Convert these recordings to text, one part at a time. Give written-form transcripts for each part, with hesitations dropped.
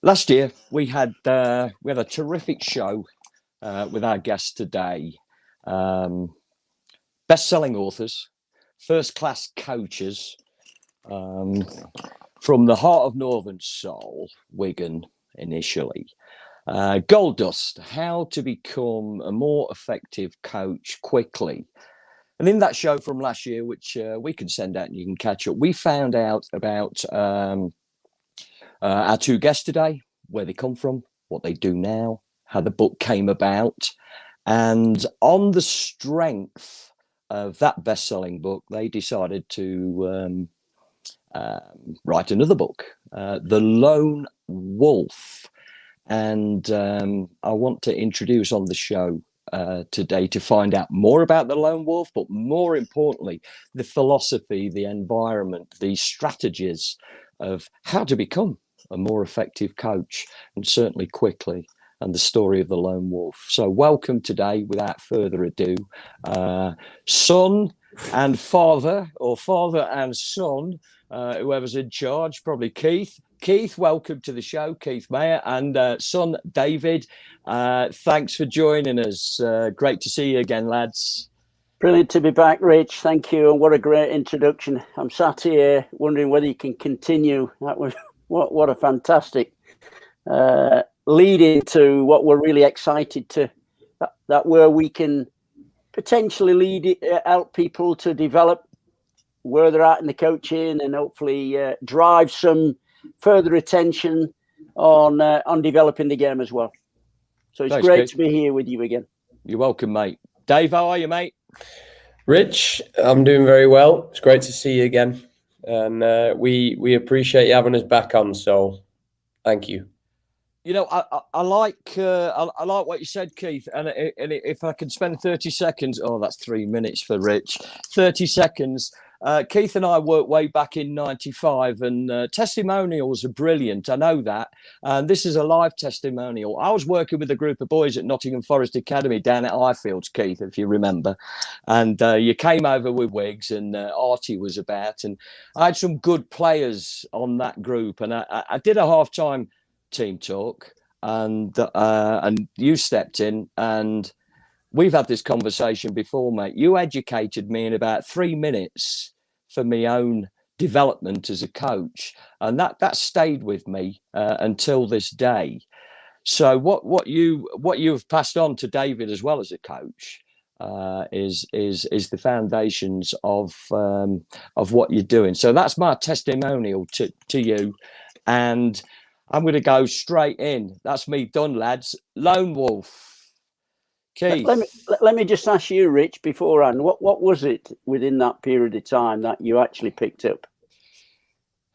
Last year, we had a terrific show with our guests today. Best-selling authors, first-class coaches from the heart of Northern Soul, Wigan initially. Gold Dust, how to become a more effective coach quickly. And in that show from last year, which we can send out and you can catch up, we found out about our two guests today, where they come from, what they do now, how the book came about. And on the strength of that best-selling book, they decided to write another book, The Lone Wolf. And I want to introduce on the show today to find out more about the Lone Wolf, but more importantly, the philosophy, the environment, the strategies of how to become a more effective coach, and certainly quickly, and the story of the Lone Wolf. So welcome today, without further ado, son and father, or father and son, whoever's in charge, probably Keith. Keith, welcome to the show, Keith Mayer, and son David. Thanks for joining us. Great to see you again, lads. Brilliant to be back, Rich. Thank you, and what a great introduction. I'm sat here wondering whether you can continue. That was what a fantastic lead into what we're really excited to. That where we can potentially help people to develop where they're at in the coaching, and hopefully drive some further attention on developing the game as well. So it's great to be here with you again. You're welcome, mate. Dave, how are you, mate? Rich, I'm doing very well. It's great to see you again, and we appreciate you having us back on. So, thank you. You know, I like what you said, Keith. And if I can spend 30 seconds, that's 3 minutes for Rich. 30 seconds. Keith and I worked way back in '95, and testimonials are brilliant. I know that. And this is a live testimonial. I was working with a group of boys at Nottingham Forest Academy down at Highfields, Keith, if you remember. And you came over with Wiggs, and Artie was about. And I had some good players on that group. And I did a half-time team talk, and you stepped in, and we've had this conversation before, mate. You educated me in about 3 minutes for my own development as a coach, and that stayed with me until this day. So what you have passed on to David as well as a coach is the foundations of what you're doing. So that's my testimonial to you, and I'm going to go straight in. That's me done, lads. Lone Wolf. Keith. Let me just ask you, Rich, beforehand, what was it within that period of time that you actually picked up?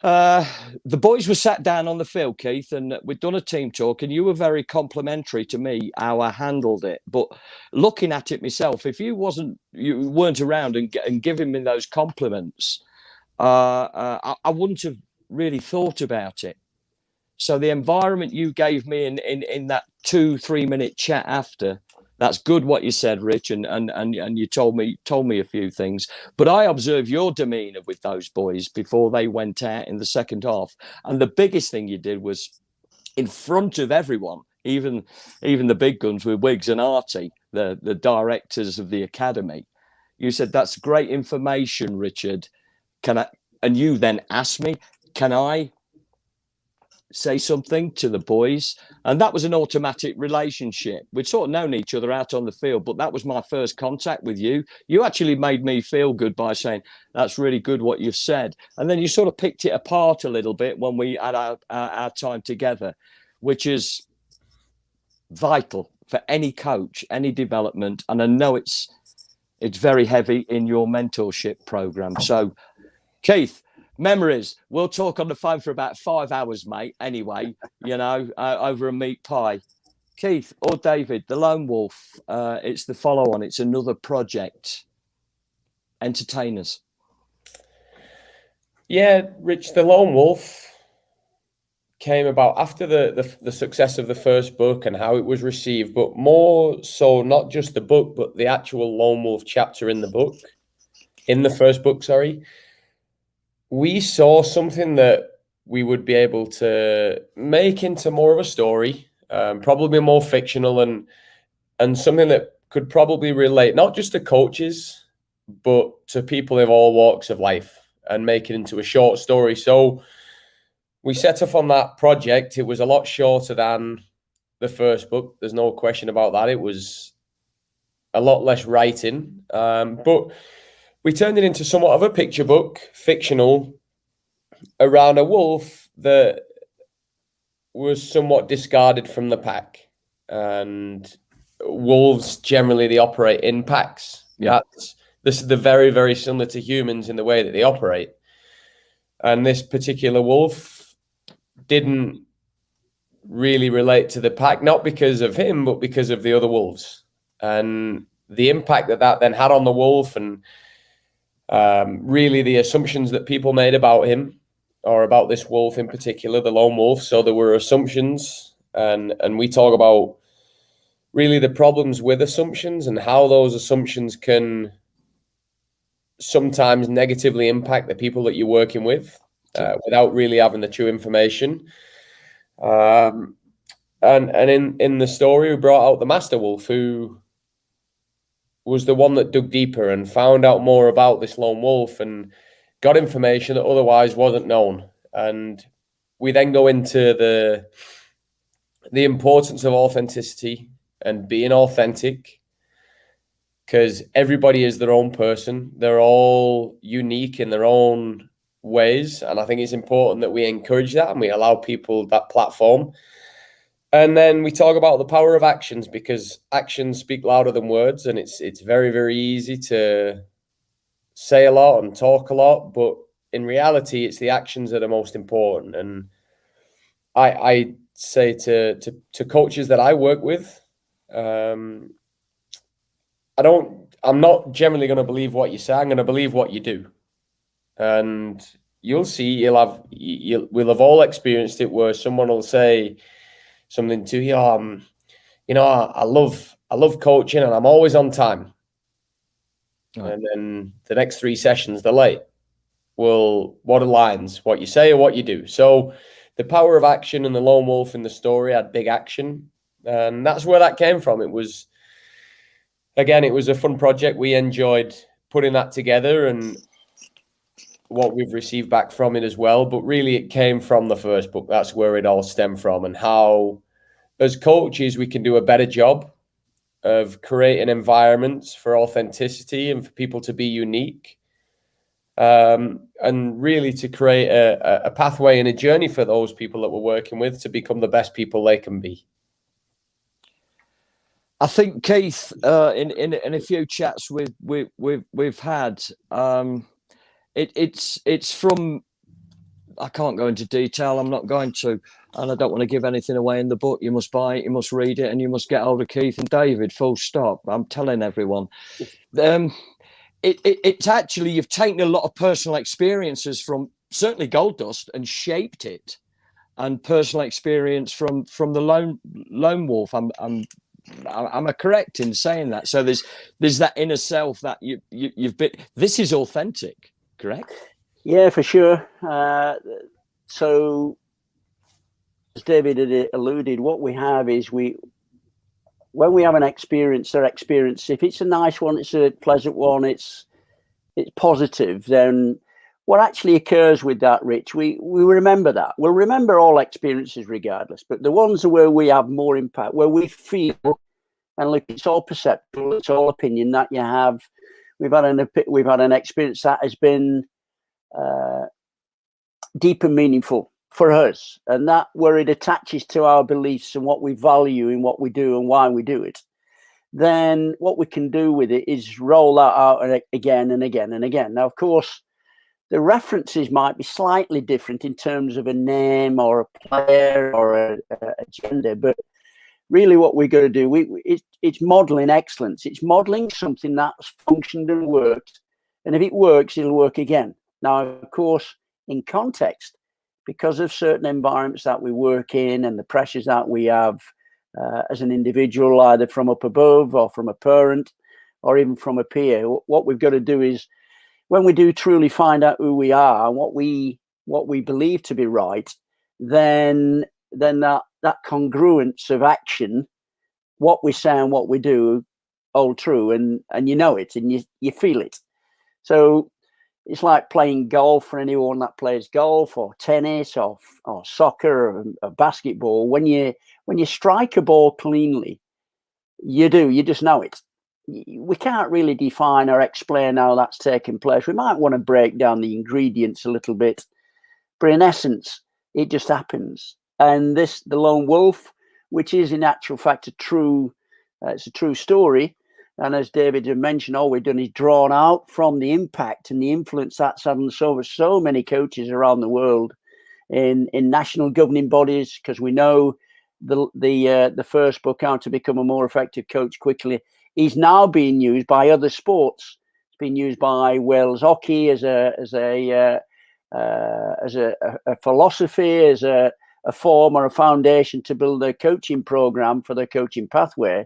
The boys were sat down on the field, Keith, and we'd done a team talk, and you were very complimentary to me how I handled it. But looking at it myself, if you weren't around and giving me those compliments, I wouldn't have really thought about it. So the environment you gave me in that 2-3 minute chat after, that's good what you said, Rich, and you told me a few things. But I observed your demeanour with those boys before they went out in the second half. And the biggest thing you did was in front of everyone, even the big guns with Wiggs and Artie, the directors of the academy. You said, that's great information, Richard. And you then asked me, can I say something to the boys? And that was an automatic relationship. We'd sort of known each other out on the field, but that was my first contact with you. You actually made me feel good by saying, that's really good what you've said. And then you sort of picked it apart a little bit when we had our time together, which is vital for any coach, any development. And I know it's very heavy in your mentorship program. So, Keith, memories. We'll talk on the phone for about 5 hours, mate. Anyway, over a meat pie. Keith or David, the Lone Wolf. It's the follow-on. It's another project. Entertain us. Yeah, Rich, the Lone Wolf came about after the success of the first book and how it was received, but more so not just the book, but the actual Lone Wolf chapter in the first book. We saw something that we would be able to make into more of a story, probably more fictional and something that could probably relate not just to coaches, but to people in all walks of life, and make it into a short story. So we set off on that project. It was a lot shorter than the first book. There's no question about that. It was a lot less writing, but we turned it into somewhat of a picture book, fictional, around a wolf that was somewhat discarded from the pack. And wolves generally, they operate in packs. Yeah. This is very, very similar to humans in the way that they operate. And this particular wolf didn't really relate to the pack, not because of him, but because of the other wolves. And the impact that then had on the wolf, and really the assumptions that people made about him, or about this wolf in particular, the lone wolf. So there were assumptions, and we talk about really the problems with assumptions and how those assumptions can sometimes negatively impact the people that you're working with, without really having the true information. And in the story, we brought out the master wolf, who was the one that dug deeper and found out more about this lone wolf and got information that otherwise wasn't known. And we then go into the importance of authenticity and being authentic, because everybody is their own person. They're all unique in their own ways. And I think it's important that we encourage that and we allow people that platform. And then we talk about the power of actions, because actions speak louder than words. And it's very, very easy to say a lot and talk a lot, but in reality, it's the actions that are most important. And I say to coaches that I work with, I'm not generally going to believe what you say. I'm going to believe what you do. And you'll see, we'll have all experienced it, where someone will say something to you, I love coaching and I'm always on time. Right. And then the next 3 sessions, they're late. Well, what aligns what you say or what you do? So the power of action, and the lone wolf in the story had big action. And that's where that came from. It was a fun project. We enjoyed putting that together and what we've received back from it as well. But really, it came from the first book. That's where it all stemmed from, and how, as coaches, we can do a better job of creating environments for authenticity and for people to be unique, and really to create a pathway and a journey for those people that we're working with to become the best people they can be. I think, Keith, in a few chats we've had, it's from, I can't go into detail. I'm not going to, and I don't want to give anything away in the book. You must buy it, you must read it, and you must get hold of Keith and David. Full stop. I'm telling everyone. It's actually, you've taken a lot of personal experiences from certainly Gold Dust and shaped it, and personal experience from the lone wolf. Am I correct in saying that? So there's that inner self that you've been. This is authentic, correct? Yeah, for sure. So, as David had alluded, what we have is when we have an experience, if it's a nice one, it's a pleasant one, it's positive, then what actually occurs with that, Rich, we remember that. We'll remember all experiences regardless, but the ones where we have more impact, where we feel, and look, it's all perceptual, it's all opinion that you have. We've had an experience that has been deep and meaningful for us, and that where it attaches to our beliefs and what we value in what we do and why we do it, then what we can do with it is roll that out again and again and again. Now, of course, the references might be slightly different in terms of a name or a player or a gender, but really what we're going to do, it's modeling excellence. It's modeling something that's functioned and worked, and if it works, it'll work again. Now, of course, in context, because of certain environments that we work in and the pressures that we have as an individual, either from up above or from a parent or even from a peer, what we've got to do is, when we do truly find out who we are and what we what we believe to be right, then that congruence of action, what we say and what we do, hold true, and you know it, and you feel it. So it's like playing golf for anyone that plays golf or tennis or soccer or basketball. When you strike a ball cleanly, you just know it. We can't really define or explain how that's taking place. We might want to break down the ingredients a little bit, but in essence, it just happens. And the lone wolf, which is in actual fact it's a true story. And as David had mentioned, all we've done is drawn out from the impact and the influence that's had on so many coaches around the world in national governing bodies, because we know the first book, How to Become a More Effective Coach Quickly, is now being used by other sports. It's been used by Wales Hockey as a philosophy, as a form or a foundation to build a coaching program for their coaching pathway.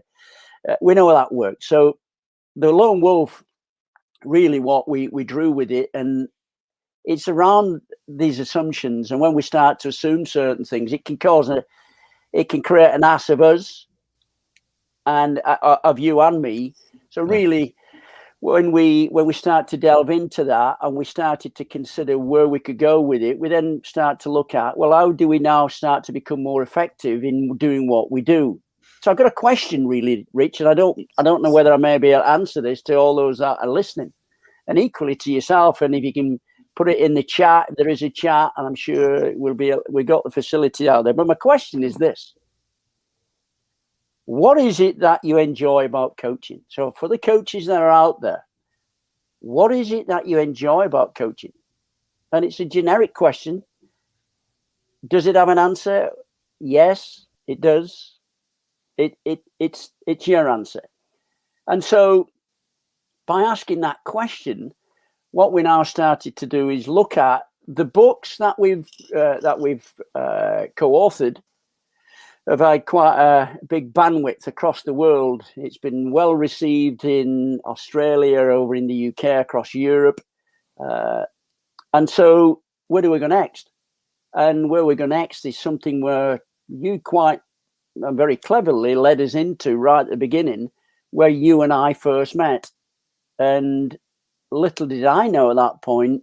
We know how that works. So the lone wolf, really what we drew with it, and it's around these assumptions. And when we start to assume certain things, it can create an ass of us and of you and me. So really, when we start to delve into that and we started to consider where we could go with it, we then start to look at, well, how do we now start to become more effective in doing what we do? So I've got a question, really, Rich, and I don't know whether I may be able to answer this to all those that are listening, and equally to yourself. And if you can put it in the chat, there is a chat, and I'm sure we've got the facility out there. But my question is this: what is it that you enjoy about coaching? So for the coaches that are out there, what is it that you enjoy about coaching? And it's a generic question. Does it have an answer? Yes, it does. It's your answer. And so by asking that question, what we now started to do is look at the books that we've co-authored. Have had quite a big bandwidth across the world. It's been well received in Australia, over in the UK, across Europe. And so where do we go next? And where we go next is something where you quite very cleverly led us into right at the beginning, where you and I first met. And little did I know at that point,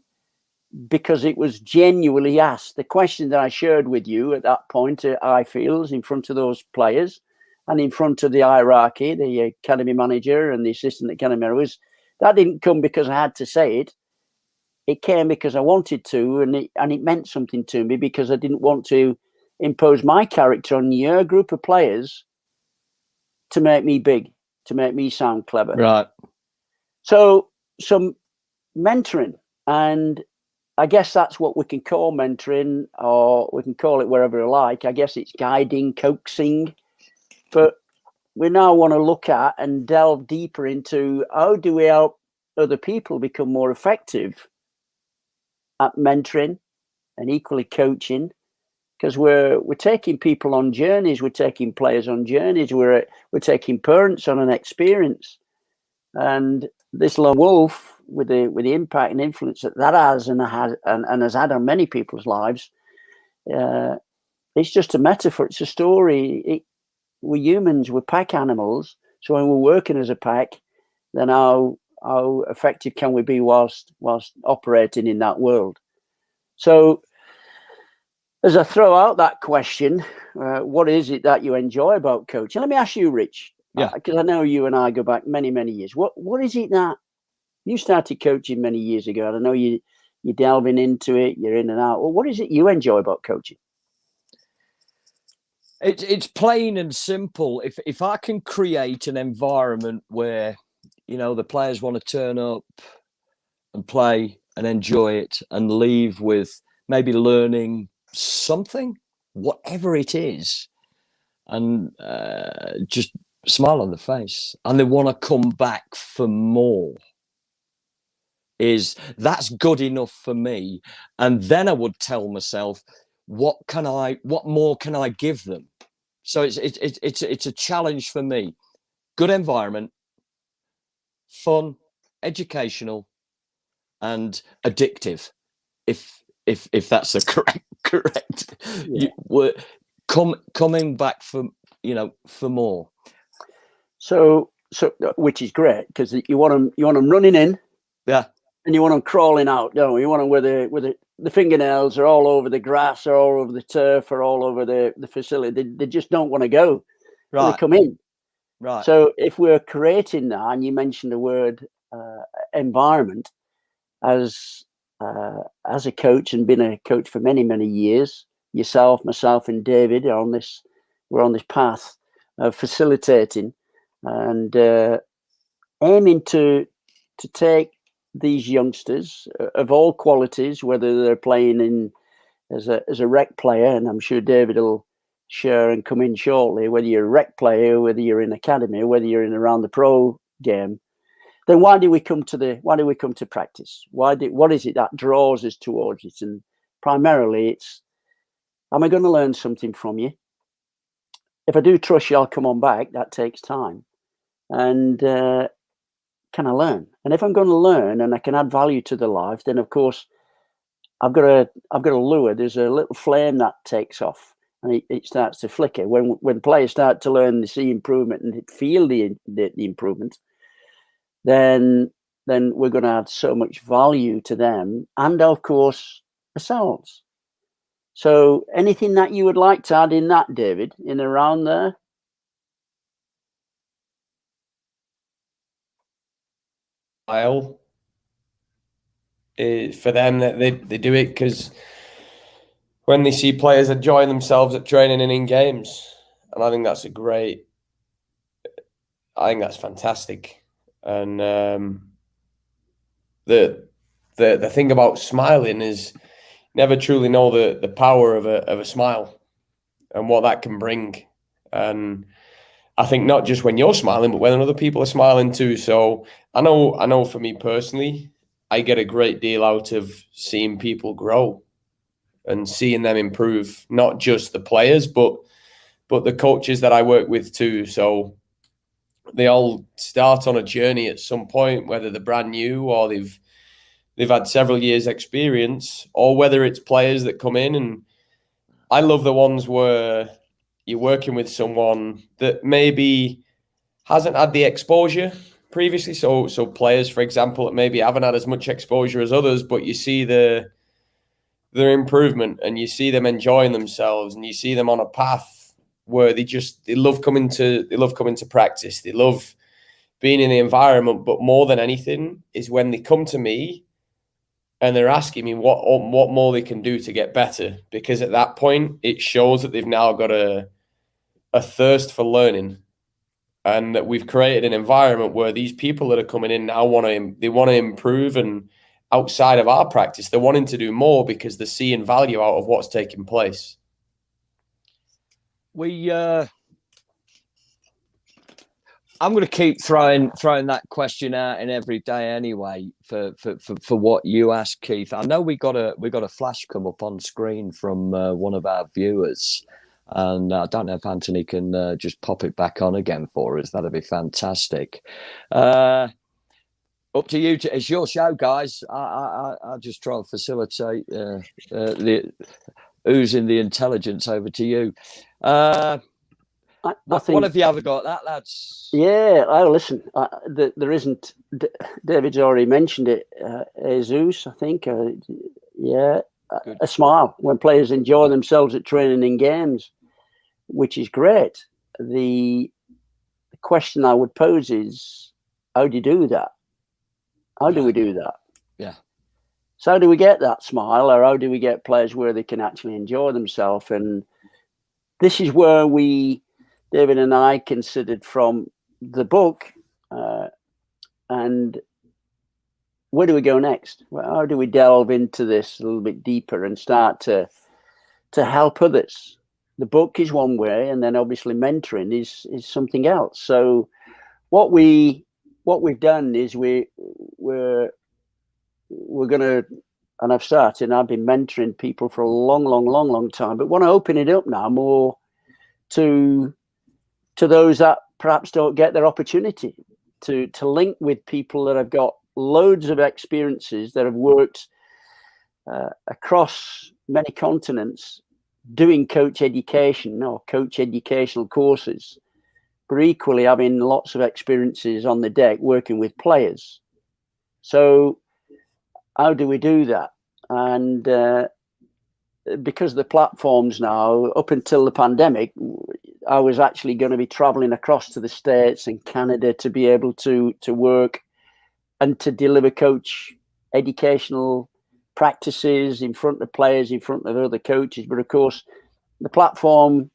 because it was genuinely asked. The question that I shared with you at that point at Highfields, in front of those players and in front of the hierarchy, the academy manager and the assistant academy manager, that didn't come because I had to say it. It came because I wanted to, and it meant something to me, because I didn't want to impose my character on your group of players to make me big, to make me sound clever. Right. So some mentoring, and I guess that's what we can call mentoring, or we can call it wherever we like. I guess it's guiding, coaxing. But we now want to look at and delve deeper into, how do we help other people become more effective at mentoring and equally coaching? Because we're taking people on journeys, we're taking players on journeys, we're taking parents on an experience. And this lone wolf, with the impact and influence that has and has had on many people's lives, it's just a metaphor. It's a story. We're humans. We're pack animals. So when we're working as a pack, then how effective can we be whilst operating in that world? So as I throw out that question, what is it that you enjoy about coaching? Let me ask you, Rich. Yeah. Because I know you and I go back many, many years. What is it that you started coaching many years ago? And I know you're delving into it. You're in and out. Well, what is it you enjoy about coaching? It's plain and simple. If I can create an environment where, the players want to turn up and play and enjoy it and leave with maybe learning something, whatever it is, and just smile on the face, and they want to come back for more, that's good enough for me. And then I would tell myself, what more can I give them? So it's a challenge for me. Good environment, fun, educational, and addictive, if if that's the correct. Yeah. You were coming back for for more. So which is great, because you want them running in, Yeah, and you want them crawling out, don't you? You want them where the fingernails are all over the grass, or all over the turf, or all over the facility. They just don't want to go. right. They come in. Right. So if we're creating that, and you mentioned the word environment, as a coach, and been a coach for many years, yourself, myself, and David we're on this path of facilitating and aiming to take these youngsters of all qualities, whether they're playing as a rec player, and I'm sure David will share and come in shortly, whether you're a rec player, whether you're in academy, whether you're in around the pro game. Then why do we come to practice? What is it that draws us towards it? And primarily it's, am I going to learn something from you? If I do trust you, I'll come on back. That takes time. And can I learn? And if I'm going to learn and I can add value to the life, then of course I've got a lure. There's a little flame that takes off, and it starts to flicker. When players start to learn, they see improvement and feel the improvement, then we're going to add so much value to them and, of course, ourselves. So anything that you would like to add in that, David, in around there? For them, that they do it because when they see players enjoying themselves at training and in games, and I think that's fantastic. And the thing about smiling is never truly know the power of a smile and what that can bring. And I think not just when you're smiling, but when other people are smiling too. So I know for me personally, I get a great deal out of seeing people grow and seeing them improve, not just the players, but the coaches that I work with too. So they all start on a journey at some point, whether they're brand new or they've had several years experience, or whether it's players that come in. And I love the ones where you're working with someone that maybe hasn't had the exposure previously. So players, for example, that maybe haven't had as much exposure as others, but you see their improvement and you see them enjoying themselves and you see them on a path where they love coming to practice. They love being in the environment, but more than anything is when they come to me and they're asking me what more they can do to get better, because at that point it shows that they've now got a thirst for learning, and that we've created an environment where these people that are coming in now want to improve, and outside of our practice they're wanting to do more because they're seeing value out of what's taking place. I'm going to keep throwing that question out in every day anyway for what you asked, Keith. I know we got a flash come up on screen from one of our viewers, and I don't know if Anthony can just pop it back on again for us. That'd be fantastic. Up to you. It's your show, guys. I just try and facilitate the oozing the intelligence over to you. I think, what have you ever got that, lads? Yeah, listen, there isn't. David's already mentioned it. Jesus, I think. A smile when players enjoy themselves at training in games, which is great. The question I would pose is, how do you do that? How do we do that? Yeah. So how do we get that smile, or how do we get players where they can actually enjoy themselves? And this is where David and I considered from the book, and where do we go next? How do we delve into this a little bit deeper and start to help others? The book is one way, and then obviously mentoring is something else. So what we've done is we're going to, and I've been mentoring people for a long time, but want to open it up now more to those that perhaps don't get their opportunity to link with people that have got loads of experiences, that have worked across many continents doing coach education or coach educational courses, but equally having lots of experiences on the deck working with players. So how do we do that? And because the platforms now, up until the pandemic, I was actually going to be traveling across to the States and Canada to be able to work and to deliver coach educational practices in front of players, in front of other coaches. But of course, the platform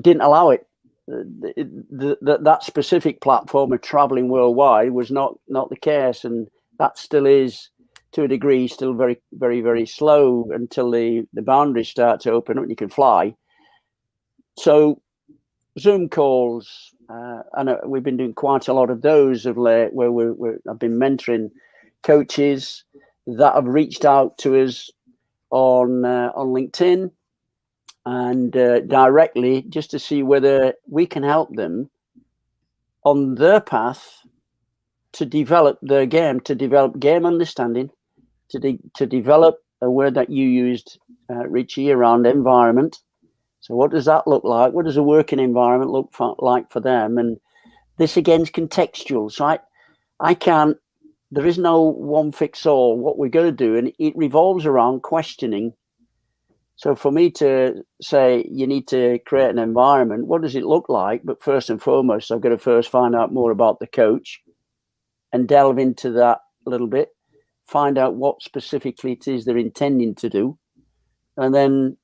didn't allow it. That specific platform of traveling worldwide was not the case, and that still is, to a degree, still very, very, very slow until the boundaries start to open up and you can fly. So Zoom calls, and we've been doing quite a lot of those of late, where I've been mentoring coaches that have reached out to us on LinkedIn and directly, just to see whether we can help them on their path to develop their game, to develop game understanding, to develop a word that you used, Richie, around environment. So what does that look like? What does a working environment look like for them? And this again is contextual. So I can't, there is no one fix all. What we're going to do, and it revolves around questioning. So for me to say you need to create an environment, what does it look like? But first and foremost, I've got to first find out more about the coach and delve into that a little bit, find out what specifically it is they're intending to do. And then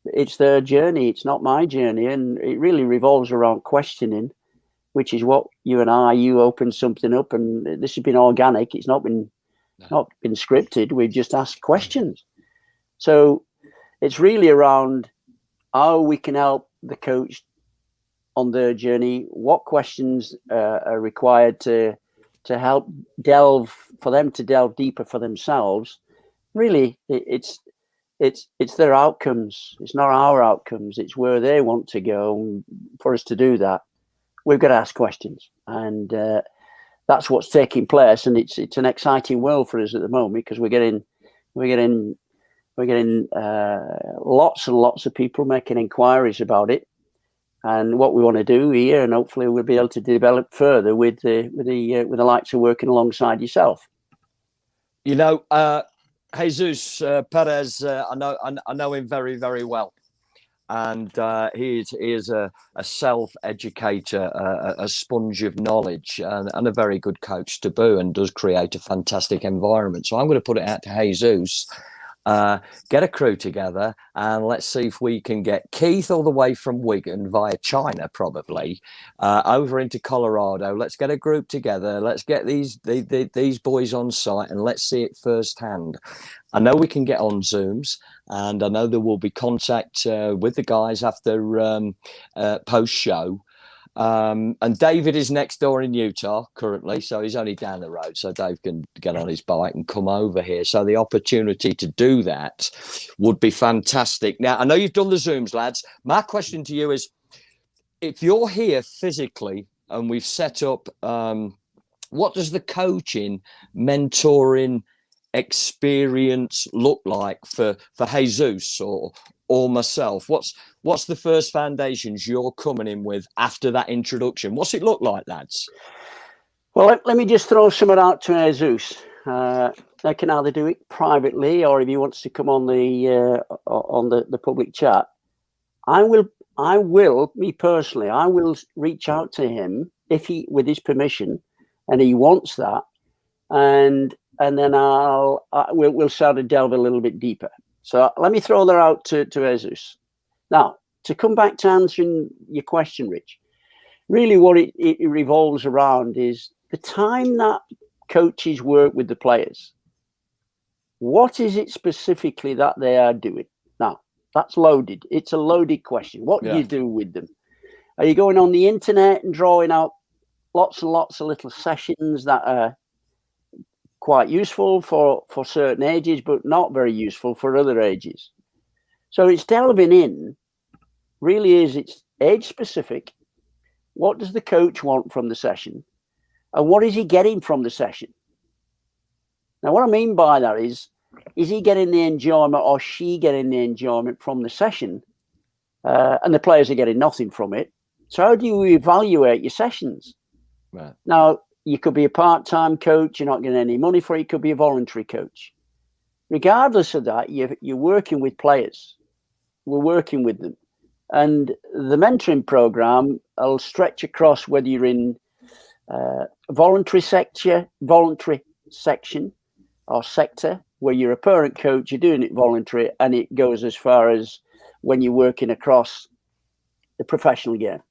it's their journey. It's not my journey. And it really revolves around questioning, which is what you opened something up, and this has been organic. It's not been scripted. We've just asked questions. So it's really around how we can help the coach on their journey, what questions are required to help for them to delve deeper for themselves. Really, it's their outcomes. It's not our outcomes. It's where they want to go. And for us to do that, we've got to ask questions, and that's what's taking place. And it's an exciting world for us at the moment, because we're getting lots and lots of people making inquiries about it, and what we want to do here, and hopefully we'll be able to develop further with the likes of working alongside yourself. You know, Jesus Perez, I know him very, very well, and he is a self-educator, a sponge of knowledge, and a very good coach to boot, and does create a fantastic environment. So I'm going to put it out to Jesus. Get a crew together, and let's see if we can get Keith all the way from Wigan via China, probably, over into Colorado. Let's get a group together. Let's get these boys on site, and let's see it firsthand. I know we can get on Zooms, and I know there will be contact with the guys after post show. And David is next door in Utah currently, so he's only down the road, so Dave can get on his bike and come over here. So the opportunity to do that would be fantastic. Now, I know you've done the Zooms, lads. My question to you is, if you're here physically and we've set up, what does the coaching, mentoring experience look like for Jesus or myself? What's the first foundations you're coming in with after that introduction? What's it look like, lads? Well, let me just throw something out to Jesus. They can either do it privately, or if he wants to come on the public chat, I will, me personally, I will reach out to him if he, with his permission, and he wants that, and then we'll start to delve a little bit deeper. So let me throw that out to Jesus. Now, to come back to answering your question, Rich, really what it revolves around is the time that coaches work with the players. What is it specifically that they are doing? Now, that's loaded. It's a loaded question. What do you do with them? Are you going on the internet and drawing out lots and lots of little sessions that are quite useful for certain ages, but not very useful for other ages? So it's delving in, really it's age specific. What does the coach want from the session? And what is he getting from the session? Now, what I mean by that is he getting the enjoyment or she getting the enjoyment from the session? And the players are getting nothing from it. So how do you evaluate your sessions? Right. Now, you could be a part-time coach. You're not getting any money for it. You could be a voluntary coach. Regardless of that, you're working with players. We're working with them. And the mentoring program will stretch across whether you're in voluntary section or sector, where you're a parent coach, you're doing it voluntary, and it goes as far as when you're working across the professional game.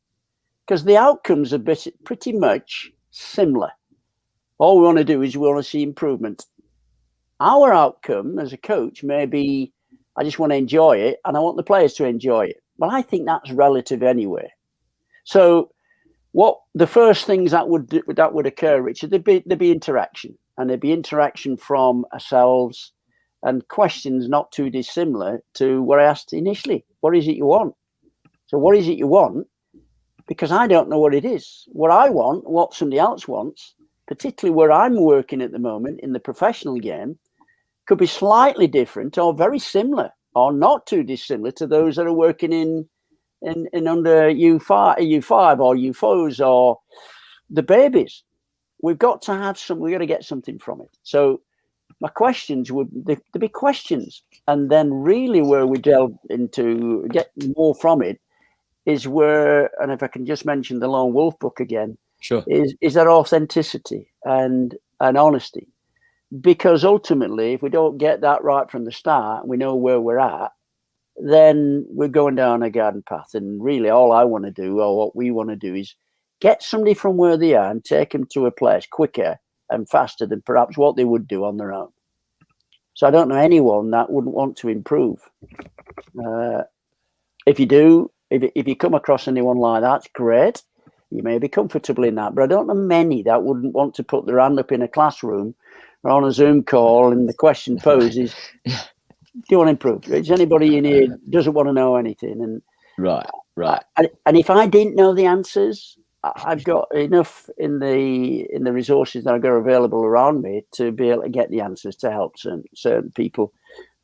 Because the outcomes are pretty much similar. All we want to do is we want to see improvement. Our outcome as a coach may be, I just want to enjoy it and I want the players to enjoy it. Well, I think that's relative anyway. So what the first things that would occur, Richard, there'd be interaction, and there'd be interaction from ourselves and questions not too dissimilar to what I asked initially. What is it you want? So what is it you want? Because I don't know what it is. What I want, what somebody else wants, particularly where I'm working at the moment in the professional game, could be slightly different or very similar or not too dissimilar to those that are working in under U5 or UFOs or the babies. We've got to have we've got to get something from it. So my questions there'd be questions. And then really where we delve into, get more from it, is where, and if I can just mention the Lone Wolf book again, sure, is that authenticity and honesty. Because ultimately, if we don't get that right from the start, we know where we're at, then we're going down a garden path. And really all I want to do, or what we want to do, is get somebody from where they are and take them to a place quicker and faster than perhaps what they would do on their own. So I don't know anyone that wouldn't want to improve. If you do, if you come across anyone like that, it's great. You may be comfortable in that, but I don't know many that wouldn't want to put their hand up in a classroom or on a Zoom call, and the question posed is, do you want to improve? Is anybody in here doesn't want to know anything? And right. And if I didn't know the answers, I've got enough in the resources that I've got available around me to be able to get the answers to help certain people.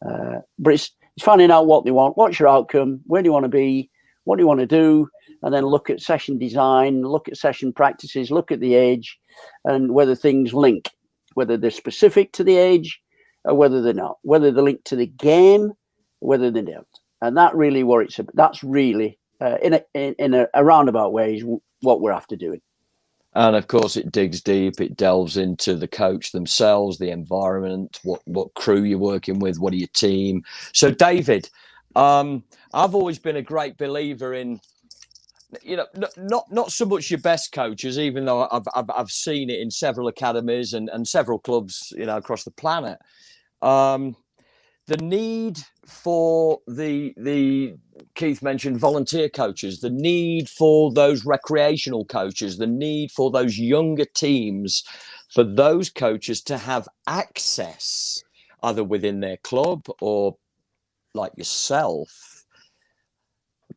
But it's finding out what they want. What's your outcome? Where do you want to be? What do you want to do? And then look at session design, look at session practices, look at the age, and whether things link, whether they're specific to the age or whether they're not, whether they're linked to the game, whether they don't. And that really worries. That's really, in a roundabout way, is what we're after doing. And of course, it digs deep. It delves into the coach themselves, the environment, what crew you're working with, what are your team. So, David, I've always been a great believer in, not so much your best coaches, even though I've seen it in several academies and several clubs, across the planet. The need for the Keith mentioned volunteer coaches, the need for those recreational coaches, the need for those younger teams, for those coaches to have access either within their club or like yourself.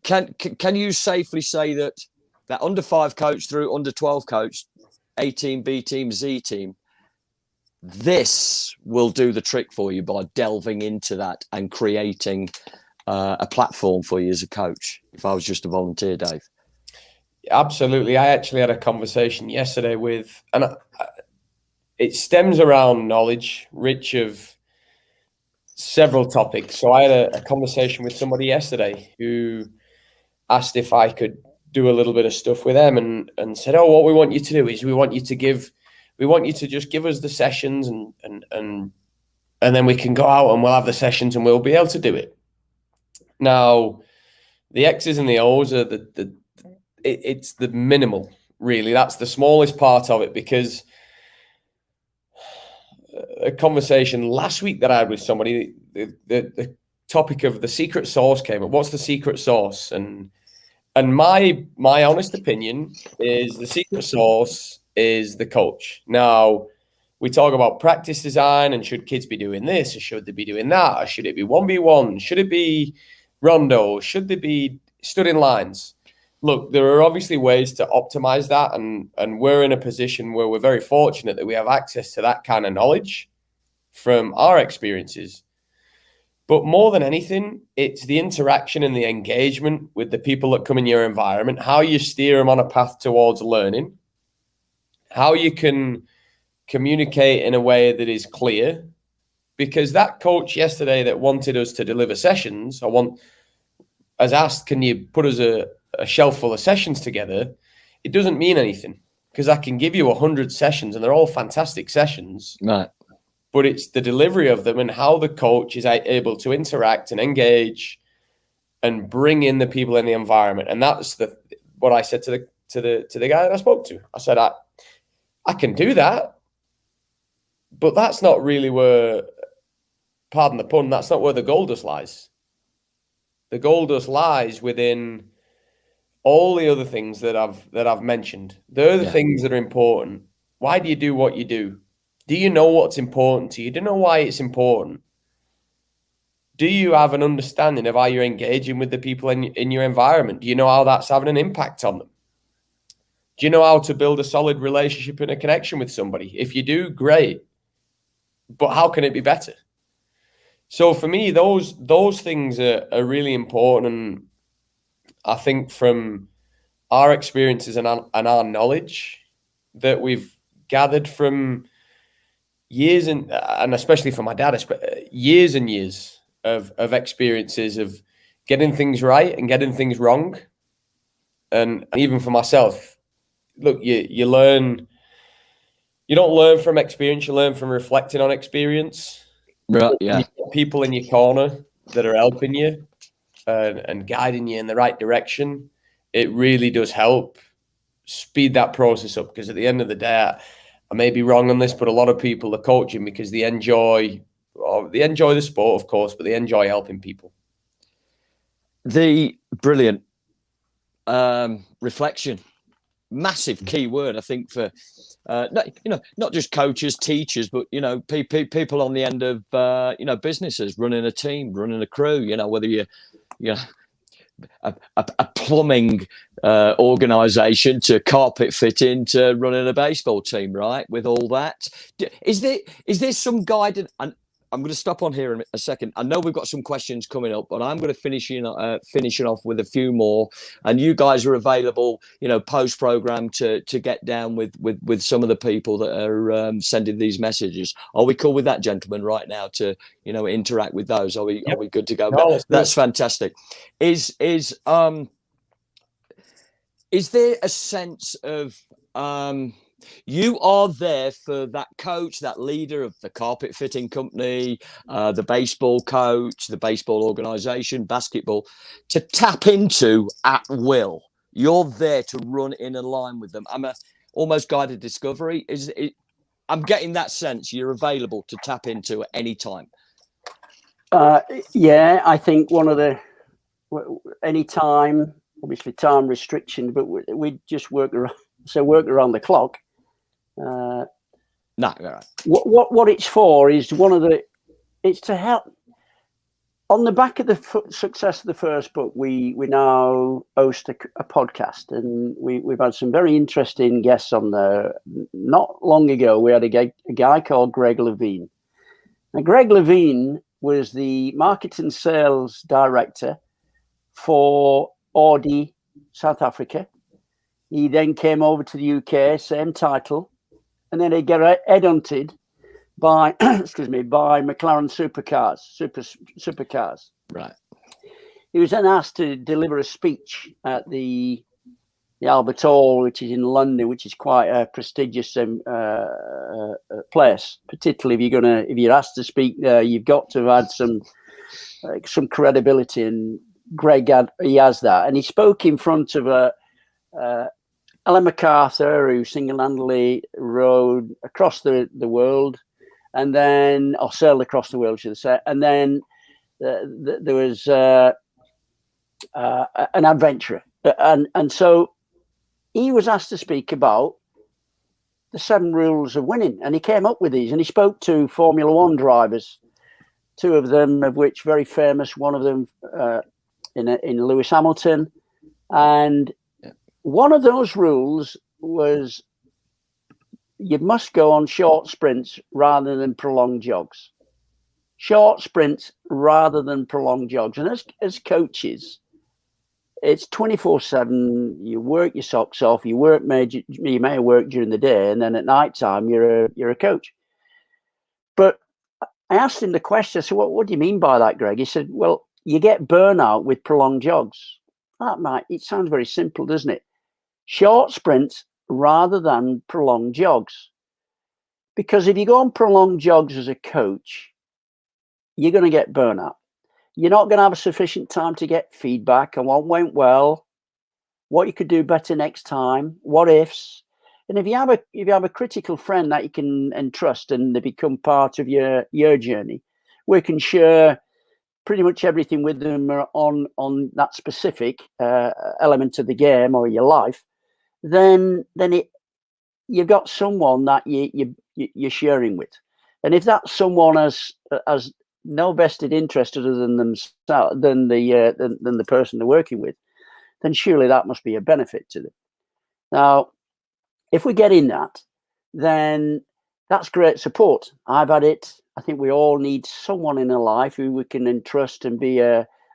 Can you safely say that under 5 coach through under 12 coach, A team, B team, Z team, this will do the trick for you by delving into that and creating a platform for you as a coach? If I was just a volunteer, Dave. Absolutely. I actually had a conversation yesterday and it stems around knowledge, Rich, of several topics. So I had a conversation with somebody yesterday who asked if I could do a little bit of stuff with them and said, oh, what we want you to do is we want you to just give us the sessions and then we can go out and we'll have the sessions and we'll be able to do it. Now, the X's and the O's are it's the minimal, really. That's the smallest part of it, because a conversation last week that I had with somebody, the topic of the secret sauce came up. What's the secret sauce? And my honest opinion is the secret sauce is the coach. Now, we talk about practice design and should kids be doing this or should they be doing that? Or should it be 1v1? Should it be rondo? Should they be stood in lines? Look, there are obviously ways to optimize that, and we're in a position where we're very fortunate that we have access to that kind of knowledge. from our experiences. But more than anything, it's the interaction and the engagement with the people that come in your environment, how you steer them on a path towards learning, how you can communicate in a way that is clear. Because that coach yesterday that wanted us to deliver sessions, has asked, can you put us a shelf full of sessions together? It doesn't mean anything, because I can give you 100 sessions and they're all fantastic sessions. Right. But it's the delivery of them and how the coach is able to interact and engage and bring in the people in the environment. And that's what I said to the guy that I spoke to. I said, I can do that, but that's not really where, pardon the pun, that's not where the gold dust lies. The gold dust lies within all the other things that I've mentioned. They're the things that are important. Why do you do what you do? Do you know what's important to you? Do you know why it's important? Do you have an understanding of how you're engaging with the people in your environment? Do you know how that's having an impact on them? Do you know how to build a solid relationship and a connection with somebody? If you do, great. But how can it be better? So for me, those things are really important. And I think from our experiences and our knowledge that we've gathered from years and especially for my dad, years and years of experiences of getting things right and getting things wrong. And even for myself, look, you learn, you don't learn from experience, you learn from reflecting on experience. Right, yeah. People in your corner that are helping you and guiding you in the right direction, it really does help speed that process up. Because at the end of the day, I may be wrong on this, but a lot of people are coaching because they enjoy the sport, of course, but they enjoy helping people. The brilliant reflection, massive key word, I think, for not just coaches, teachers, but people on the end of businesses, running a team, running a crew. Whether you're a plumbing organization to carpet fitting to running a baseball team, right? With all that, is there some guidance? And I'm going to stop on here in a second. I know we've got some questions coming up, but I'm going to finishing off with a few more. And you guys are available, post program to get down with some of the people that are sending these messages. Are we cool with that, gentlemen? Right now to interact with those. Are we good to go? No, that's fantastic. Is there a sense of you are there for that coach, that leader of the carpet fitting company, the baseball coach, the baseball organization, basketball, to tap into at will. You're there to run in a line with them. I'm a almost guided discovery. I'm getting that sense you're available to tap into at any time. Yeah, I think any time, obviously time restriction, but we just work around the clock. No, right. What it's for is it's to help. On the back of the success of the first book, we now host a podcast, and we've had some very interesting guests on there. Not long ago, we had a guy called Greg Levine. Now, Greg Levine was the marketing sales director for Audi South Africa. He then came over to the UK, same title, and then he got headhunted by by McLaren supercars. Right. He was then asked to deliver a speech at the Albert Hall, which is in London, which is quite a prestigious place. Particularly if you're asked to speak there, you've got to have had some credibility. And Greg has that, and he spoke in front of Ellen MacArthur, who single-handedly rode across the world, and then sailed across the world, should I say. And then there was an adventurer, and so he was asked to speak about the 7 rules of winning, and he came up with these, and he spoke to Formula One drivers, 2 of them of which very famous. One of them in Lewis Hamilton, and one of those rules was you must go on short sprints rather than prolonged jogs. Short sprints rather than prolonged jogs. And as coaches, it's 24/7. You work your socks off. You may work during the day, and then at night time you're a coach. But I asked him the question. I said, "What do you mean by that, Greg?" He said, "Well, you get burnout with prolonged jogs." It sounds very simple, doesn't it? Short sprints rather than prolonged jogs. Because if you go on prolonged jogs as a coach, you're going to get burnout. You're not going to have sufficient time to get feedback on what went well, what you could do better next time, what ifs. And if you have a critical friend that you can entrust and they become part of your journey, we can share pretty much everything with them on that specific element of the game or your life, then you've got someone that you're sharing with. And if that someone has no vested interest other than themselves, than the person they're working with, then surely that must be a benefit to them. Now, if we get in that, then that's great support. I've had it. I think we all need someone in our life who we can entrust and be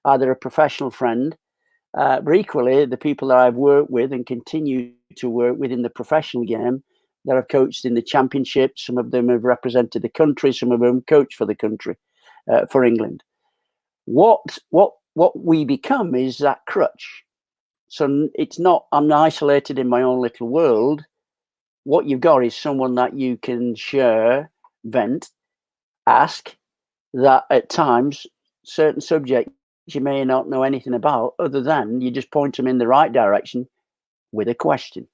either a professional friend, but equally the people that I've worked with and continue to work with in the professional game that I've coached in the championship. Some of them have represented the country. Some of them coached for the country, for England. What we become is that crutch. So it's not, I'm isolated in my own little world. What you've got is someone that you can share, vent, ask, that at times certain subjects you may not know anything about, other than you just point them in the right direction with a question.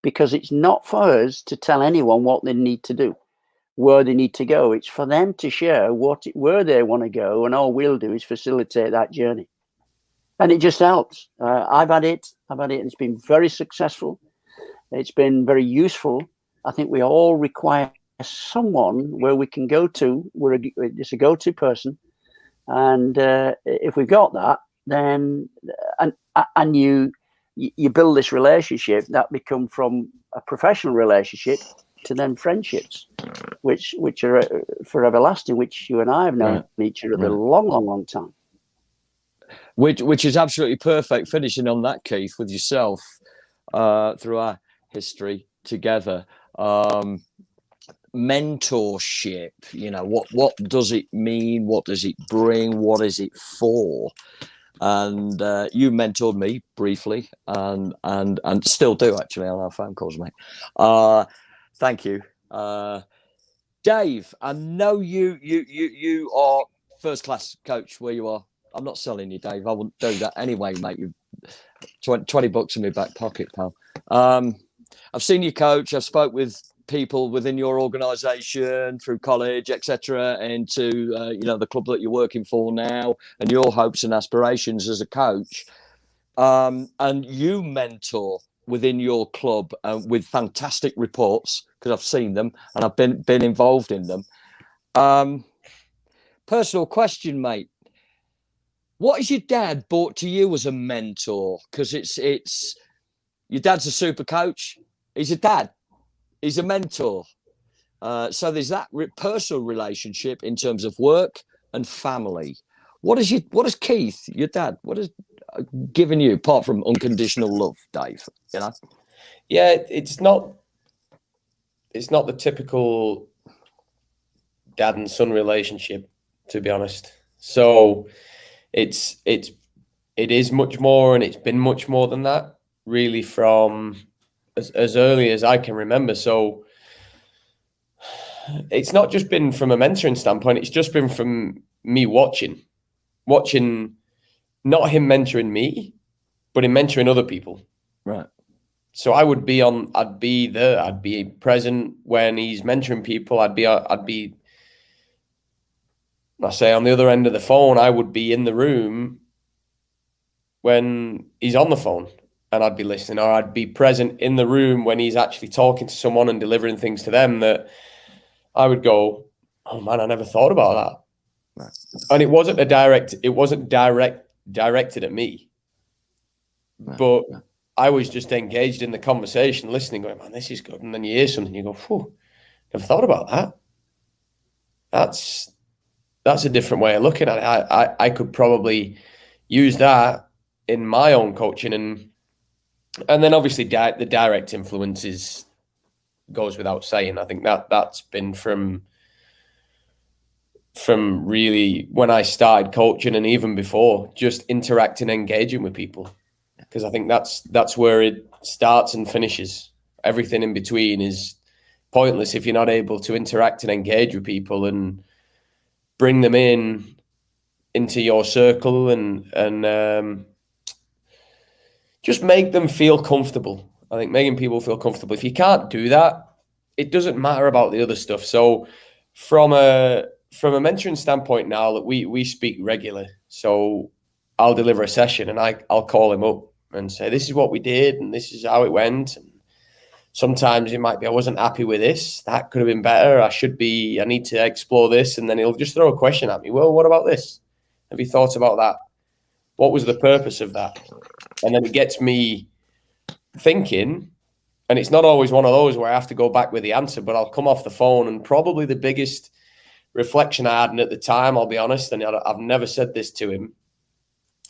Because it's not for us to tell anyone what they need to do, where they need to go. It's for them to share where they want to go, and all we'll do is facilitate that journey. And it just helps. I've had it, and it's been very successful. It's been very useful. I think we all require someone where we can go to. It's a go-to person, and if we've got that, then and you build this relationship that become from a professional relationship to then friendships, which are forever lasting. Which you and I have known each other a long time. Which is absolutely perfect. Finishing on that, Keith, with yourself through our history together. Mentorship, what does it mean? What does it bring? What is it for? And you mentored me briefly, and still do actually on our phone calls, mate. Thank you, Dave. I know you are first class coach where you are. I'm not selling you, Dave. I wouldn't do that anyway, mate. You $20 in my back pocket, pal. I've seen you coach. I've spoke with people within your organisation through college, etc., and to the club that you're working for now, and your hopes and aspirations as a coach. And you mentor within your club with fantastic reports, because I've seen them and I've been involved in them. Personal question, mate. What has your dad brought to you as a mentor? Because it's your dad's a super coach. He's a dad. He's a mentor. So there's that personal relationship in terms of work and family. What is Keith, your dad, what has given you, apart from unconditional love, Dave? Yeah, it's not the typical dad and son relationship, to be honest. So it is much more, and it's been much more than that, really, from as early as I can remember. So it's not just been from a mentoring standpoint, it's just been from me watching, not him mentoring me, but him mentoring other people. Right. So I'd be there, I'd be present when he's mentoring people. I'd be I say on the other end of the phone, I would be in the room when he's on the phone, and I'd be listening, or I'd be present in the room when he's actually talking to someone and delivering things to them that I would go, oh man, I never thought about that. Right. And it wasn't directed at me. Right. But I was just engaged in the conversation, listening, going, man, this is good. And then you hear something, you go, whew, never thought about that. That's a different way of looking at it. I could probably use that in my own coaching. And then obviously the direct influences goes without saying. I think that's been from really when I started coaching and even before, just interacting, engaging with people. Because I think that's where it starts and finishes. Everything in between is pointless if you're not able to interact and engage with people and bring them into your circle and just make them feel comfortable. I think making people feel comfortable. If you can't do that, it doesn't matter about the other stuff. So from a mentoring standpoint now, that we speak regularly. So I'll deliver a session and I'll call him up and say, this is what we did and this is how it went. And sometimes it might be, I wasn't happy with this. That could have been better. I need to explore this. And then he'll just throw a question at me. Well, what about this? Have you thought about that? What was the purpose of that? And then it gets me thinking, and it's not always one of those where I have to go back with the answer, but I'll come off the phone, and probably the biggest reflection I had, and at the time, I'll be honest, and I've never said this to him,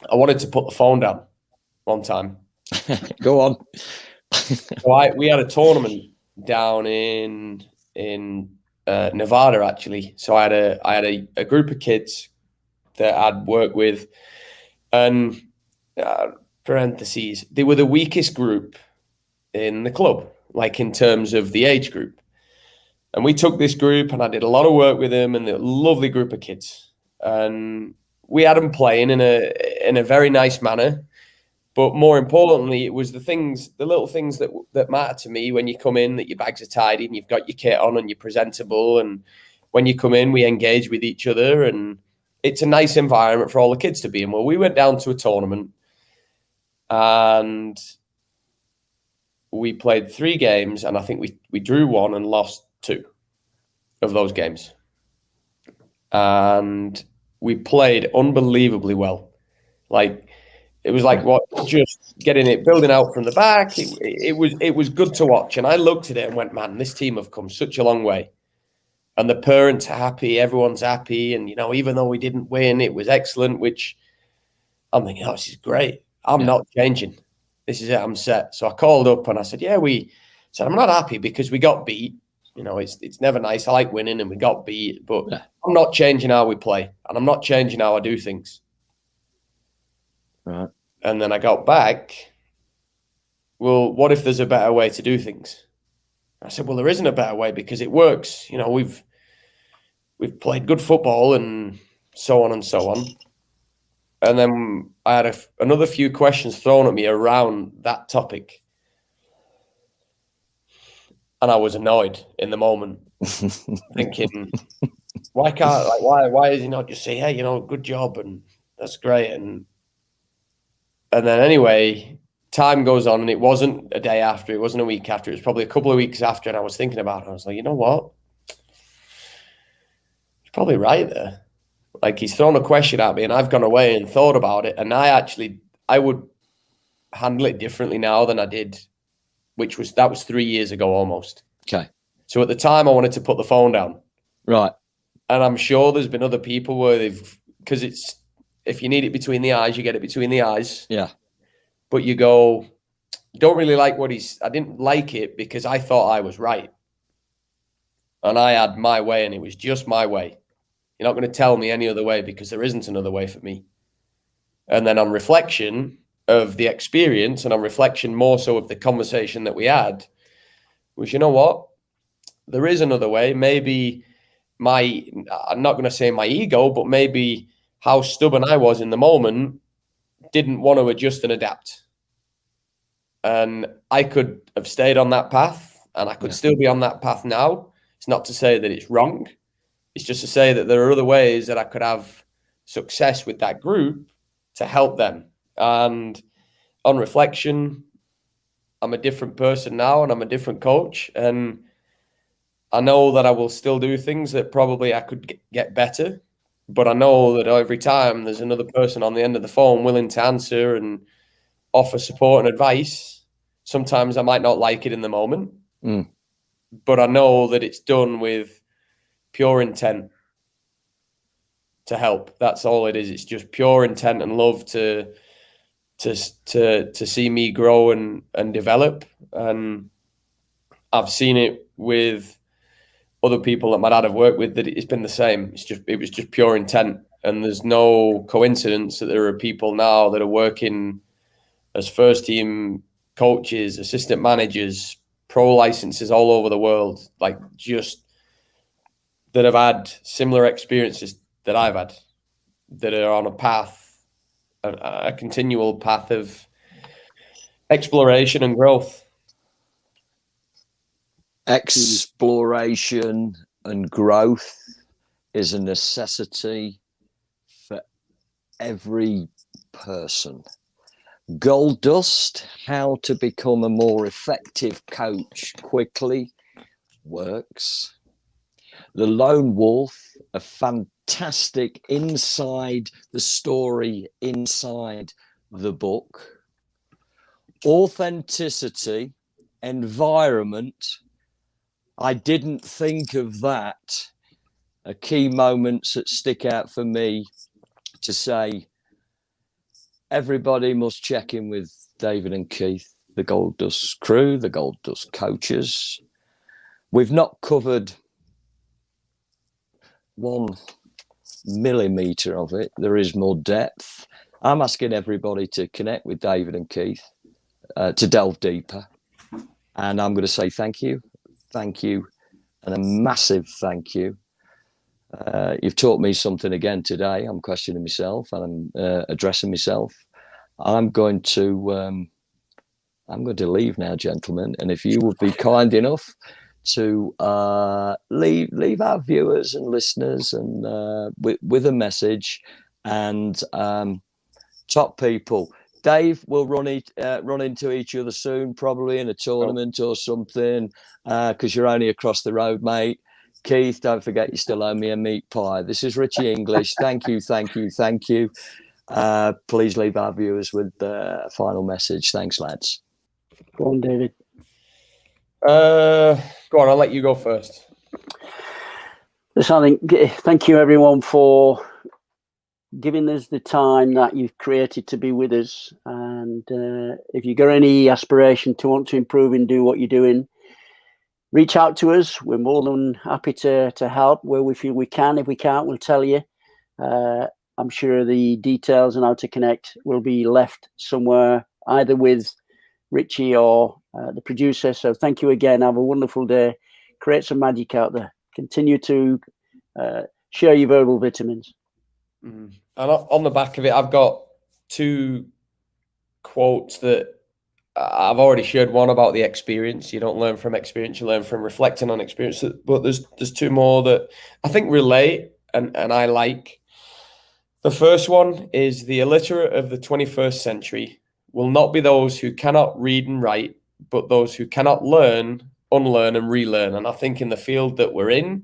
I wanted to put the phone down one time. Go on. So we had a tournament down in Nevada, actually. So I had a group of kids that I'd worked with, and parentheses, they were the weakest group in the club, like in terms of the age group. And we took this group and I did a lot of work with them, and they're a lovely group of kids. And we had them playing in a very nice manner. But more importantly, it was the little things that matter to me when you come in, that your bags are tidy and you've got your kit on and you're presentable. And when you come in, we engage with each other, and it's a nice environment for all the kids to be in. Well, we went down to a tournament and we played 3 games, and I think we drew 1 and lost 2 of those games. And we played unbelievably well. Like, it was like just getting it, building out from the back. It was good to watch. And I looked at it and went, man, this team have come such a long way. And the parents are happy, everyone's happy. And, even though we didn't win, it was excellent, which I'm thinking, this is great. I'm not changing. This is it, I'm set. So I called up and I said, I'm not happy because we got beat. It's never nice. I like winning and we got beat, but I'm not changing how we play, and I'm not changing how I do things. Right. And then I got back, well, what if there's a better way to do things? I said, well, there isn't a better way because it works. We've played good football and so on and so on. And then I had another few questions thrown at me around that topic. And I was annoyed in the moment, thinking, why does he not just say, hey, good job and that's great? And then anyway, time goes on, and it wasn't a day after, it wasn't a week after, it was probably a couple of weeks after, and I was thinking about it. I was like, you know what? He's probably right there. Like, he's thrown a question at me and I've gone away and thought about it, and I would handle it differently now than I did, that was 3 years ago almost. Okay. So at the time I wanted to put the phone down. Right. And I'm sure there's been other people where because if you need it between the eyes, you get it between the eyes. Yeah. But you go, don't really like I didn't like it because I thought I was right. And I had my way, and it was just my way. You're not going to tell me any other way because there isn't another way for me. And then on reflection of the experience, and on reflection more so of the conversation that we had, was, you know what? There is another way. Maybe I'm not going to say my ego, but maybe how stubborn I was in the moment didn't want to adjust and adapt. And I could have stayed on that path, and I could still be on that path now. It's not to say that it's wrong. It's just to say that there are other ways that I could have success with that group to help them. And on reflection, I'm a different person now, and I'm a different coach. And I know that I will still do things that probably I could get better. But I know that every time there's another person on the end of the phone willing to answer and offer support and advice, sometimes I might not like it in the moment, but I know that it's done with pure intent to help. That's all it is. It's just pure intent and love to see me grow and develop. And I've seen it with other people that my dad have worked with, that it's been the same. It was just pure intent. And there's no coincidence that there are people now that are working as first team coaches, assistant managers, pro licenses all over the world, like just that have had similar experiences that I've had, that are on a path, a continual path of exploration and growth. Exploration and growth is a necessity for every person. Gold Dust, how to become a more effective coach quickly, works. The Lone Wolf, a fantastic inside the story, inside the book. Authenticity, environment. I didn't think of that. Key moments that stick out for me to say, everybody must check in with David and Keith, the Gold Dust crew, the Gold Dust coaches. We've not covered 1 millimeter of it. There is more depth. I'm asking everybody to connect with David and Keith, to delve deeper. And I'm going to say thank you, and a massive thank you. You've taught me something again today. I'm questioning myself and I'm addressing myself. I'm going to leave now, gentlemen. And if you would be kind enough to leave our viewers and listeners and with a message, and top people. Dave, we'll run into each other soon, probably in a tournament or something, because you're only across the road, mate. Keith, don't forget you still owe me a meat pie. This is Richie English. Thank you. Please leave our viewers with a final message. Thanks, lads. Go on, David. Go on, I'll let you go first. Listen, thank you, everyone, for giving us the time that you've created to be with us. And if you've got any aspiration to want to improve and do what you're doing, reach out to us. We're more than happy to help where we feel we can. If we can't, we'll tell you. I'm sure the details on how to connect will be left somewhere, either with Richie or the producer. So thank you again. Have a wonderful day. Create some magic out there. Continue to share your verbal vitamins. And on the back of it, I've got 2 quotes that I've already shared. One about the experience. You don't learn from experience, you learn from reflecting on experience. But there's 2 more that I think relate and I like. The first one is, the illiterate of the 21st century will not be those who cannot read and write, but those who cannot learn, unlearn and relearn. And I think in the field that we're in,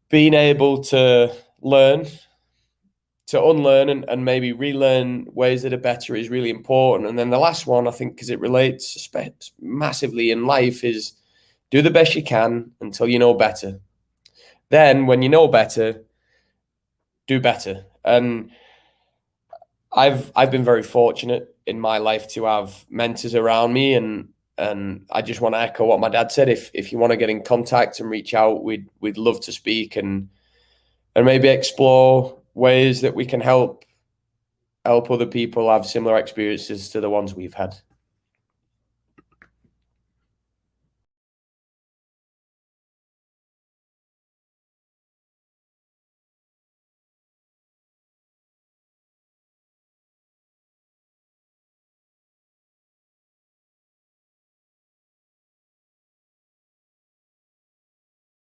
being able to learn, to unlearn and maybe relearn ways that are better is really important. And then the last one, I think, because it relates massively in life, is do the best you can until you know better. Then when you know better, do better. And I've been very fortunate in my life to have mentors around me, and I just want to echo what my dad said. If you want to get in contact and reach out, we'd love to speak and maybe explore ways that we can help other people have similar experiences to the ones we've had.